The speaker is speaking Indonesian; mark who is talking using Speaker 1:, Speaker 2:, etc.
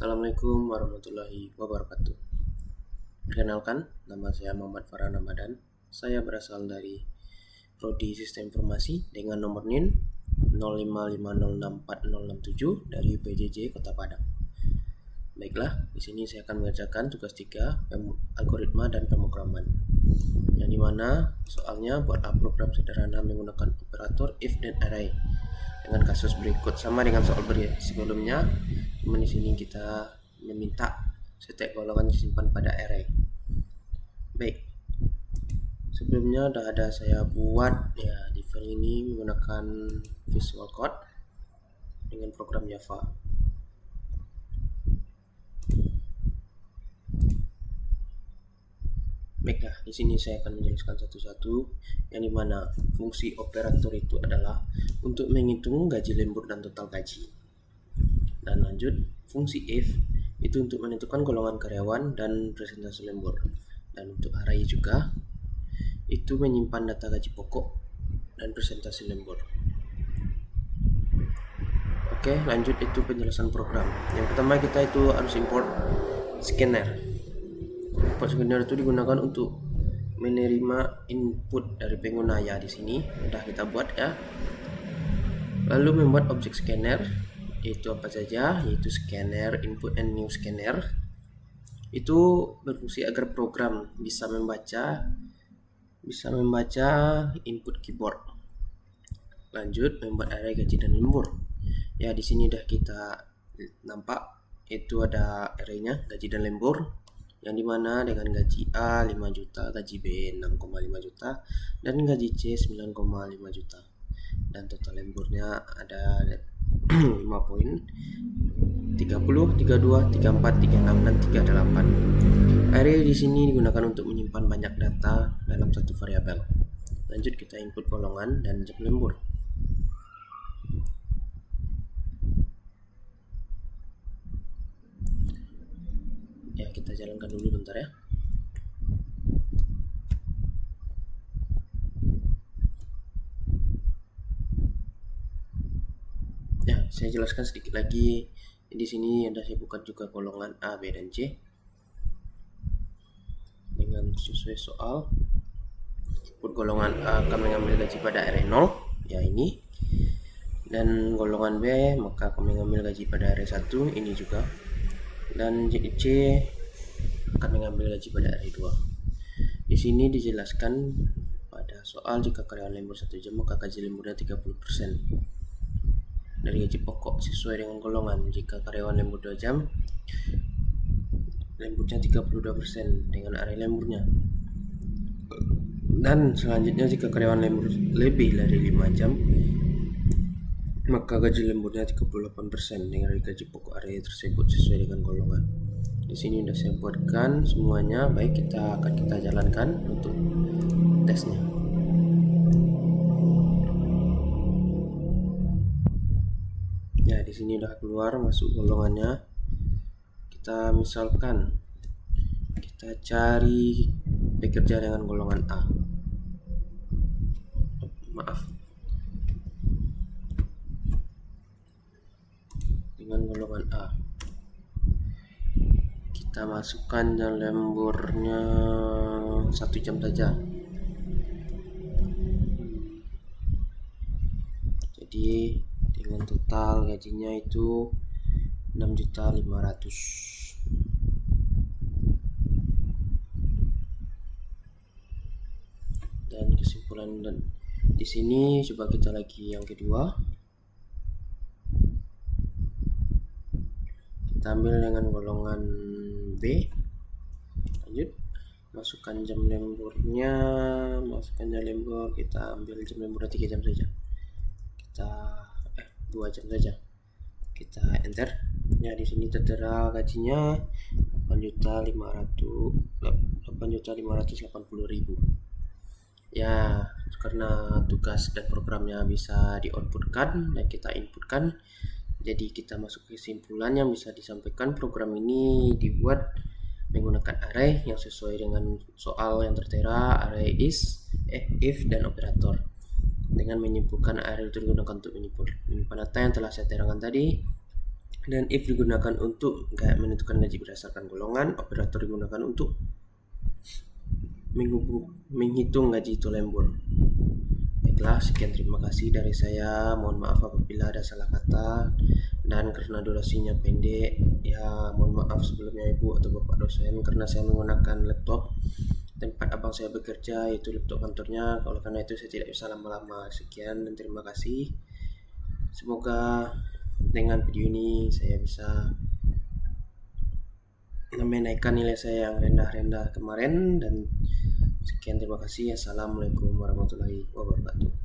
Speaker 1: Assalamualaikum warahmatullahi wabarakatuh. Perkenalkan, nama saya Muhammad Farhan Ramadan. Saya berasal dari Prodi Sistem Informasi dengan nomor NIN 0550640667 dari PJJ Kota Padang. Baiklah, di sini saya akan mengerjakan tugas 3 algoritma dan pemrograman. Yang dimana soalnya buatlah program sederhana menggunakan operator if dan array. Dengan kasus berikut sama dengan soal sebelumnya, di sini kita meminta setiap golongan disimpan pada array. Baik, sebelumnya sudah ada saya buat ya di file ini menggunakan Visual Code dengan program Java. Baiklah, di sini saya akan menjelaskan satu-satu, yang dimana fungsi operator itu adalah untuk menghitung gaji lembur dan total gaji. Dan lanjut, fungsi if itu untuk menentukan golongan karyawan dan presentase lembur. Dan untuk array juga itu menyimpan data gaji pokok dan presentase lembur. Oke, lanjut itu penjelasan program. Yang pertama kita itu harus import scanner. Import scanner itu digunakan untuk menerima input dari pengguna ya. Di sini sudah kita buat ya. Lalu membuat objek scanner, yaitu apa saja, yaitu scanner input and new scanner. Itu berfungsi agar program bisa membaca input keyboard. Lanjut membuat array gaji dan lembur. Ya, di sini udah kita nampak itu ada arraynya gaji dan lembur, yang dimana dengan gaji A 5 juta, gaji B 6,5 juta, dan gaji C 9,5 juta. Dan total lemburnya ada 5 poin, 30, 32, 34, 36, dan 38. Array di sini digunakan untuk menyimpan banyak data dalam satu variabel. Lanjut kita input golongan dan jam lembur. Ya, kita jalankan dulu bentar ya. Ya, saya jelaskan sedikit lagi. Di sini ada saya buka juga golongan A, B, dan C dengan sesuai soal. Input golongan A akan mengambil gaji pada array 0, ya ini. Dan golongan B maka akan mengambil gaji pada array 1, ini juga. Dan C akan mengambil gaji pada array 2. Di sini dijelaskan pada soal jika karyawan lembur 1 jam maka gaji lemburnya 30% dari gaji pokok sesuai dengan golongan. Jika karyawan lembur 2 jam, lemburnya 32% dengan array lemburnya. Dan selanjutnya jika karyawan lembur lebih dari 5 jam, maka gaji lemburnya 38% dengan gaji pokok array tersebut sesuai dengan golongan. Di sini sudah saya buatkan semuanya. Baik, kita jalankan untuk tesnya. Ya, di sini udah keluar masuk golongannya. Kita misalkan kita cari pekerja dengan golongan A. Dengan golongan A. Kita masukkan jam lemburnya 1 jam saja. Jadi dengan total gajinya itu 6.500.000. Dan kesimpulan dan di sini coba kita lagi yang kedua. Kita ambil dengan golongan B. Lanjut masukkan jam lemburnya, kita ambil jam lemburnya 3 jam saja. Kita 2 jam saja. Kita enter. Ya, di sini tertera gajinya 8.580.000. Ya, karena tugas dan programnya bisa di-outputkan dan kita inputkan, jadi kita masuk ke kesimpulan yang bisa disampaikan. Program ini dibuat menggunakan array yang sesuai dengan soal yang tertera, array if, dan operator. Dengan menyimpulkan array itu digunakan untuk menyimpan data yang telah saya terangkan tadi. Dan if digunakan untuk kayak menentukan gaji berdasarkan golongan, operator digunakan untuk menghitung gaji itu lembur. Baiklah, sekian terima kasih dari saya. Mohon maaf apabila ada salah kata, dan karena durasinya pendek, ya mohon maaf sebelumnya Ibu atau Bapak dosen karena saya menggunakan laptop tempat abang saya bekerja, yaitu laptop kantornya. Oleh karena itu saya tidak bisa lama-lama. Sekian dan terima kasih. Semoga dengan video ini saya bisa menaikkan nilai saya yang rendah-rendah kemarin, dan sekian terima kasih. Assalamualaikum warahmatullahi wabarakatuh.